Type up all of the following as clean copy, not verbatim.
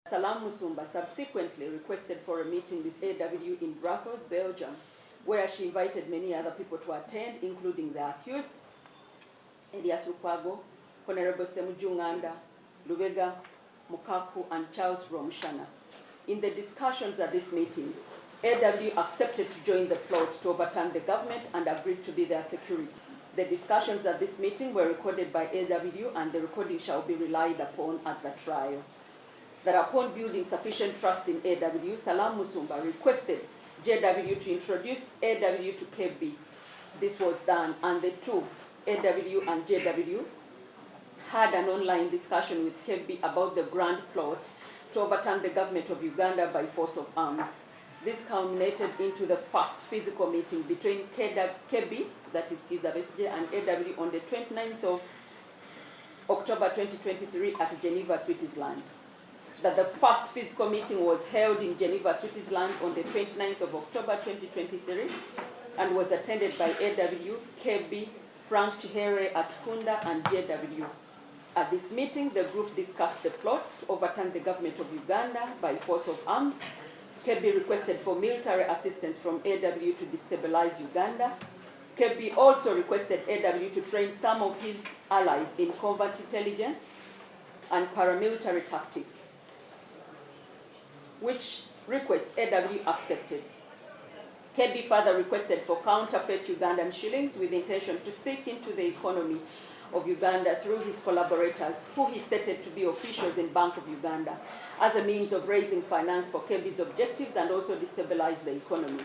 Salam Musumba subsequently requested for a meeting with AW in Brussels, Belgium, where she invited many other people to attend, including the accused, Elias Lukwago, Honorable Semujunganda, Lubega Mukaku, and Charles Romshana. In the discussions at this meeting, AW accepted to join the plot to overturn the government and agreed to be their security. The discussions at this meeting were recorded by AW, and the recording shall be relied upon at the trial. That upon building sufficient trust in AW, Salam Musumba requested JW to introduce AW to KB. This was done, and the two, AW and JW, had an online discussion with KB about the grand plot to overturn the government of Uganda by force of arms. This culminated into the first physical meeting between KB, that is Besigye, and AW on the 29th of October 2023 at Geneva, Switzerland. That the first physical meeting was held in Geneva, Switzerland on the 29th of October 2023 and was attended by AW, KB, Frank Chihere Atkunda, and JW. At this meeting, the group discussed the plot to overturn the government of Uganda by force of arms. KB requested for military assistance from AW to destabilize Uganda. KB also requested AW to train some of his allies in covert intelligence and paramilitary tactics, which request AW accepted. KB further requested for counterfeit Ugandan shillings with the intention to seek into the economy of Uganda through his collaborators, who he stated to be officials in Bank of Uganda, as a means of raising finance for KB's objectives and also destabilize the economy.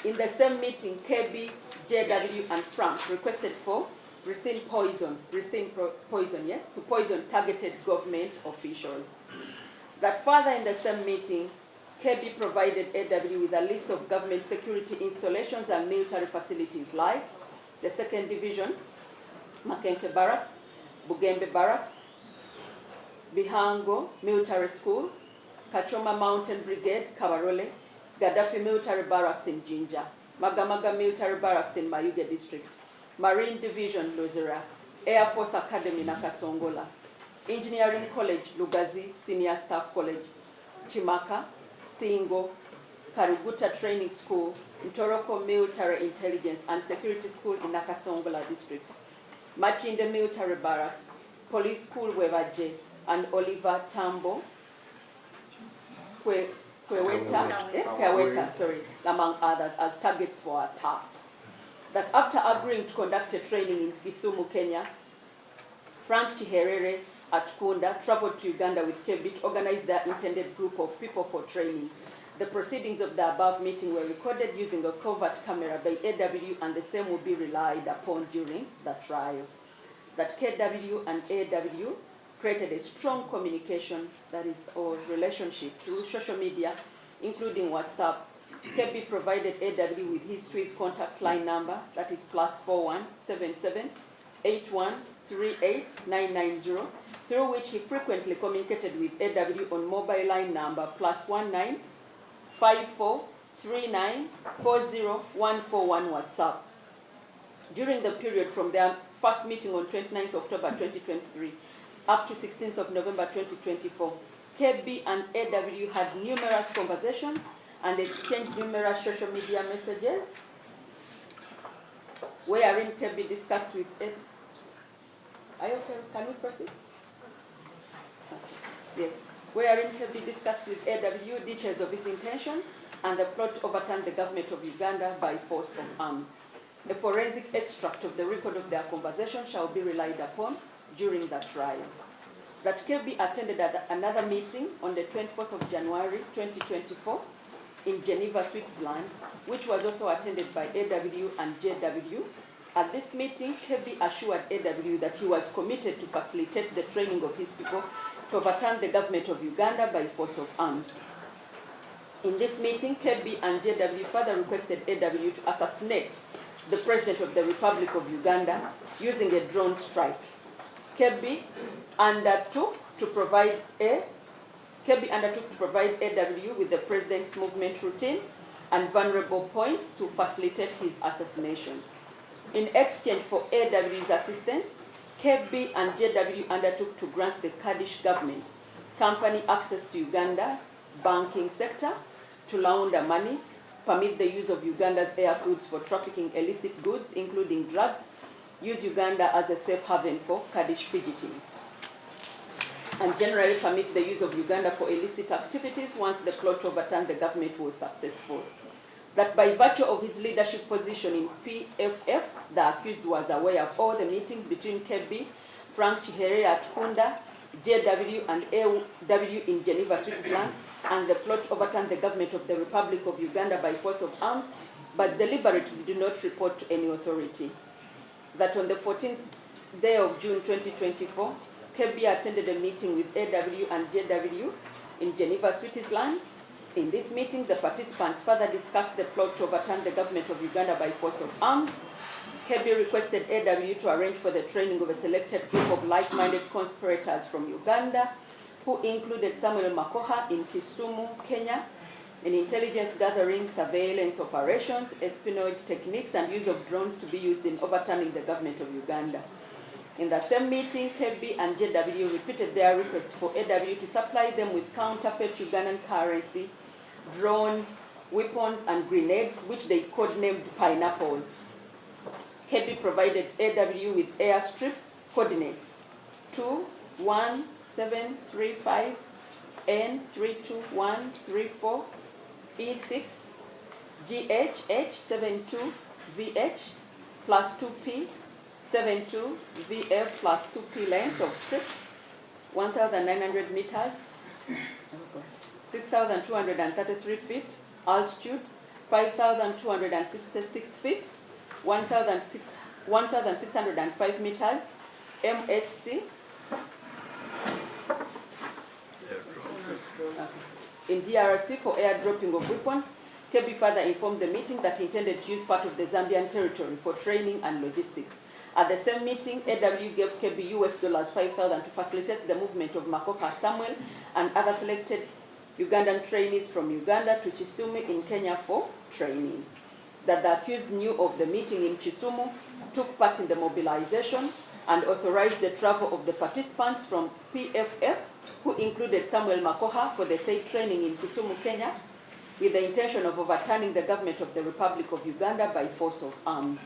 In the same meeting, KB, JW, and Frank requested for poison, yes, to poison targeted government officials. That further in the same meeting, KB provided AW with a list of government security installations and military facilities like the 2nd Division, Makenke Barracks, Bugembe Barracks, Bihango Military School, Kachoma Mountain Brigade, Kabarole, Gaddafi Military Barracks in Jinja, Magamaga Military Barracks in Mayuge District, Marine Division, Lozera, Air Force Academy, Nakasongola, Engineering College, Lugazi, Senior Staff College, Chimaka, Singo, Karuguta Training School, Ntoroko Military Intelligence and Security School in Nakasongola District, Machinde Military Barracks, Police School Wevaje, and Oliver Tambo, Kweweta, among others, as targets for attacks. That after agreeing to conduct a training in Kisumu, Kenya, Frank Chiherere Atkunda traveled to Uganda with KB to organize their intended group of people for training. The proceedings of the above meeting were recorded using a covert camera by AW, and the same will be relied upon during the trial. That KW and AW created a strong communication, that is, or relationship through social media, including WhatsApp. KB provided AW with his Swiss contact line number, that is +4177 8138990, through which he frequently communicated with AW on mobile line number +19 5439 40141 WhatsApp. During the period from their first meeting on 29th October 2023 up to 16th of November 2024, KB and AW had numerous conversations and exchanged numerous social media messages, wherein KB discussed with AW. Are you okay? Can we proceed? Yes. Wherein KB discussed with AW details of his intention and the plot to overturn the government of Uganda by force of arms. A forensic extract of the record of their conversation shall be relied upon during the trial. That KB attended another meeting on the 24th of January 2024 in Geneva, Switzerland, which was also attended by AW and JW. At this meeting, KB assured AW that he was committed to facilitate the training of his people to overturn the government of Uganda by force of arms. In this meeting, KB and JW further requested AW to assassinate the President of the Republic of Uganda using a drone strike. KB undertook to provide AW with the President's movement routine and vulnerable points to facilitate his assassination. In exchange for AW's assistance, KB and JW undertook to grant the Kurdish government company access to Uganda banking sector to launder money, permit the use of Uganda's airfields for trafficking illicit goods, including drugs, use Uganda as a safe haven for Kurdish fugitives, and generally permit the use of Uganda for illicit activities once the plot to overturn the government was successful. That by virtue of his leadership position in PFF, the accused was aware of all the meetings between KB, Frank Chihere at Hunda, JW and AW in Geneva, Switzerland, and the plot to overturn the government of the Republic of Uganda by force of arms, but deliberately did not report to any authority. That on the 14th day of June 2024, KB attended a meeting with AW and JW in Geneva, Switzerland. In this meeting, the participants further discussed the plot to overturn the government of Uganda by force of arms. KB requested AW to arrange for the training of a selected group of like-minded conspirators from Uganda, who included Samuel Makoha in Kisumu, Kenya, in intelligence gathering, surveillance operations, espionage techniques, and use of drones to be used in overturning the government of Uganda. In the same meeting, KB and JW repeated their requests for AW to supply them with counterfeit Ugandan currency, drones, weapons, and grenades, which they codenamed pineapples. KB provided AW with airstrip coordinates 21735 N32134 E6 GHH72VH plus 2P 72VF plus 2P length of strip, 1,900 meters, 6,233 feet, altitude 5,266 feet, 1,605 meters, MSC. In DRC for airdropping of weapons. KB further informed the meeting that he intended to use part of the Zambian territory for training and logistics. At the same meeting, AW gave KB $5,000 to facilitate the movement of Makoka Samuel and other selected Ugandan trainees from Uganda to Kisumu in Kenya for training. That the accused knew of the meeting in Kisumu, took part in the mobilization, and authorized the travel of the participants from PFF, who included Samuel Makoha, for the said training in Kisumu, Kenya, with the intention of overturning the government of the Republic of Uganda by force of arms.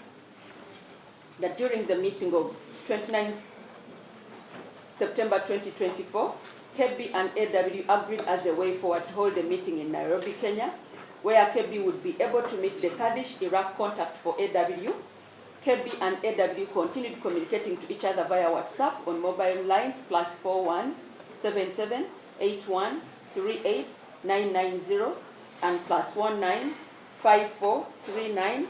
That during the meeting of 29 September 2024, KB and AW agreed as a way forward to hold a meeting in Nairobi, Kenya, where KB would be able to meet the Kurdish Iraq contact for AW. KB and AW continued communicating to each other via WhatsApp on mobile lines +41 77 81 38 990 and +19 54 39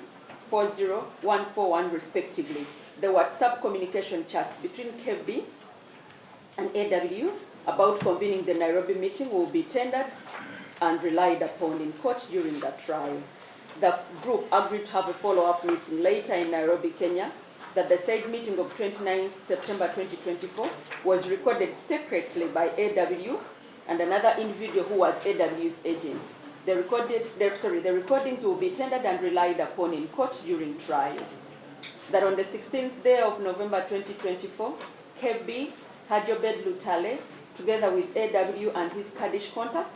40 141 respectively. The WhatsApp communication chats between KB and AW about convening the Nairobi meeting will be tendered and relied upon in court during the trial. The group agreed to have a follow-up meeting later in Nairobi, Kenya. That the said meeting of 29 September 2024 was recorded secretly by AW and another individual who was AW's agent. The recordings will be tendered and relied upon in court during trial. That on the 16th day of November 2024, KB Hajobed Lutale, together with AW and his Kurdish contact,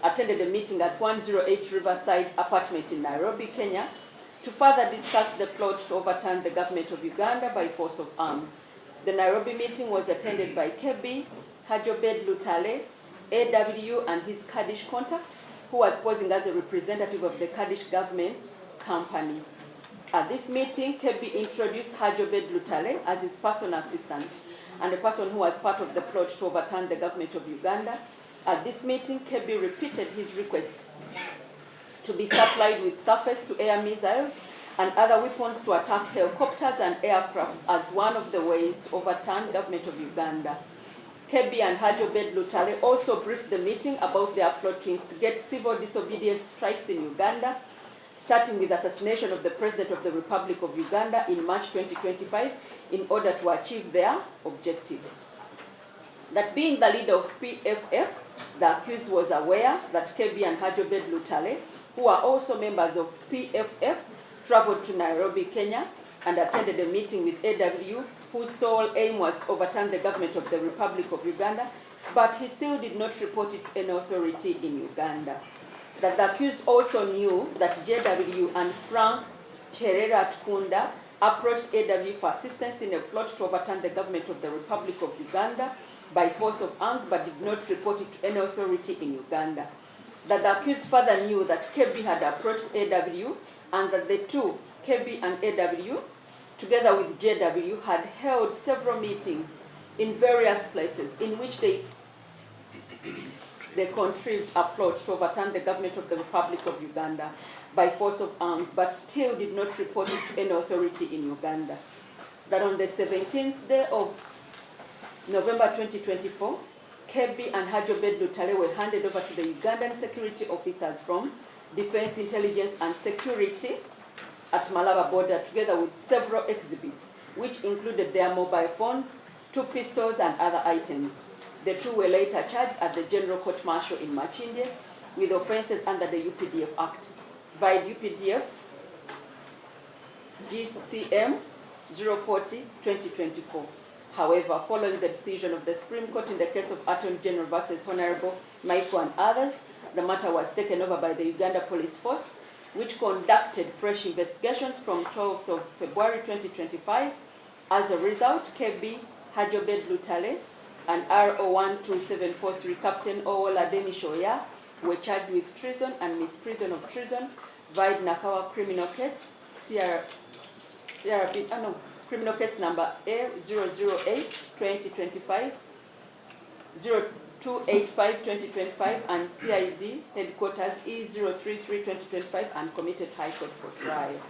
attended a meeting at 108 Riverside apartment in Nairobi, Kenya, to further discuss the plot to overturn the government of Uganda by force of arms. The Nairobi meeting was attended by KB Hajobed Lutale, AW and his Kurdish contact, who was posing as a representative of the Kurdish government company. At this meeting, KB introduced Hajobed Lutale as his personal assistant and a person who was part of the plot to overturn the government of Uganda. At this meeting, KB repeated his request to be supplied with surface-to-air missiles and other weapons to attack helicopters and aircraft as one of the ways to overturn the government of Uganda. KB and Hajobed Lutale also briefed the meeting about their plot to instigate civil disobedience strikes in Uganda, starting with assassination of the President of the Republic of Uganda in March 2025 in order to achieve their objectives. That being the leader of PFF, the accused was aware that KB and Hajobed Lutale, who are also members of PFF, traveled to Nairobi, Kenya, and attended a meeting with AW, whose sole aim was to overturn the government of the Republic of Uganda but he still did not report it to an authority in Uganda. That the accused also knew that JW and Frank Cherera Tukunda approached AW for assistance in a plot to overturn the government of the Republic of Uganda by force of arms, but did not report it to any authority in Uganda. That the accused further knew that KB had approached AW, and that the two, KB and AW, together with JW, had held several meetings in various places in which they contrived a plot to overturn the government of the Republic of Uganda by force of arms, but still did not report it to any authority in Uganda. That on the 17th day of November 2024, Kebi and Hajobed Lutale were handed over to the Ugandan security officers from Defense Intelligence and Security at Malaba border, together with several exhibits, which included their mobile phones, 2 pistols, and other items. The two were later charged at the General Court Martial in Machinde with offences under the UPDF Act, by UPDF GCM 040/2024. However, following the decision of the Supreme Court in the case of Attorney General versus Honorable Michael and others, the matter was taken over by the Uganda Police Force, which conducted fresh investigations from 12th of February 2025. As a result, KB Hajobed Lutale and RO12743 Captain Owoladeni Shoya were charged with treason and misprision of treason via Nakawa criminal case, criminal case number A008-2025, 0285-2025, and CID headquarters E033-2025, and committed High Court for trial.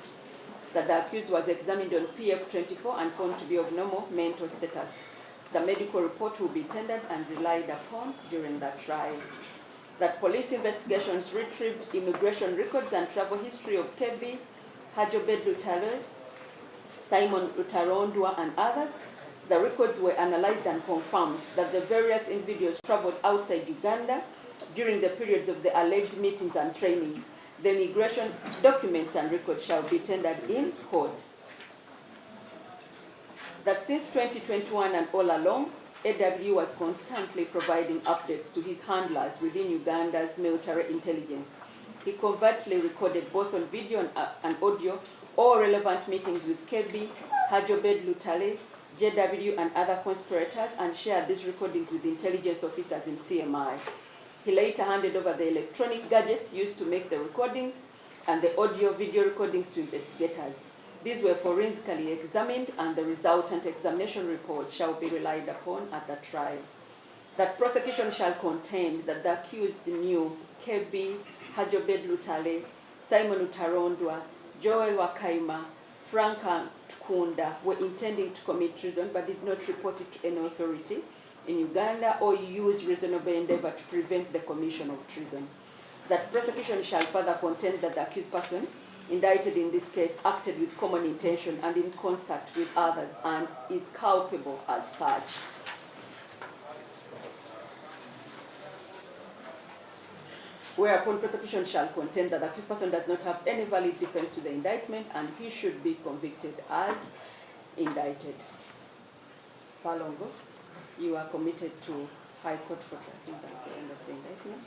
That the accused was examined on PF24 and found to be of normal mental status. The medical report will be tendered and relied upon during the trial. That police investigations retrieved immigration records and travel history of Kebi, Hajobed Lutale, Simon Utarondwa, and others. The records were analyzed and confirmed that the various individuals traveled outside Uganda during the periods of the alleged meetings and training. The immigration documents and records shall be tendered in court. That since 2021 and all along, AW was constantly providing updates to his handlers within Uganda's military intelligence. He covertly recorded both on video and audio all relevant meetings with KB, Hajobed Lutale, JW, and other conspirators, and shared these recordings with intelligence officers in CMI. He later handed over the electronic gadgets used to make the recordings and the audio-video recordings to investigators. These were forensically examined, and the resultant examination reports shall be relied upon at the trial. That prosecution shall contend that the accused knew KB, Hajobed Lutale, Simon Utarondwa, Joel Wakaima, Frank Tukunda were intending to commit treason, but did not report it to any authority in Uganda or use reasonable endeavor to prevent the commission of treason. That prosecution shall further contend that the accused person indicted in this case acted with common intention and in concert with others, and is culpable as such. Whereupon prosecution shall contend that the accused person does not have any valid defense to the indictment, and he should be convicted as indicted. Salongo, you are committed to High Court for trial. That's the end of the indictment.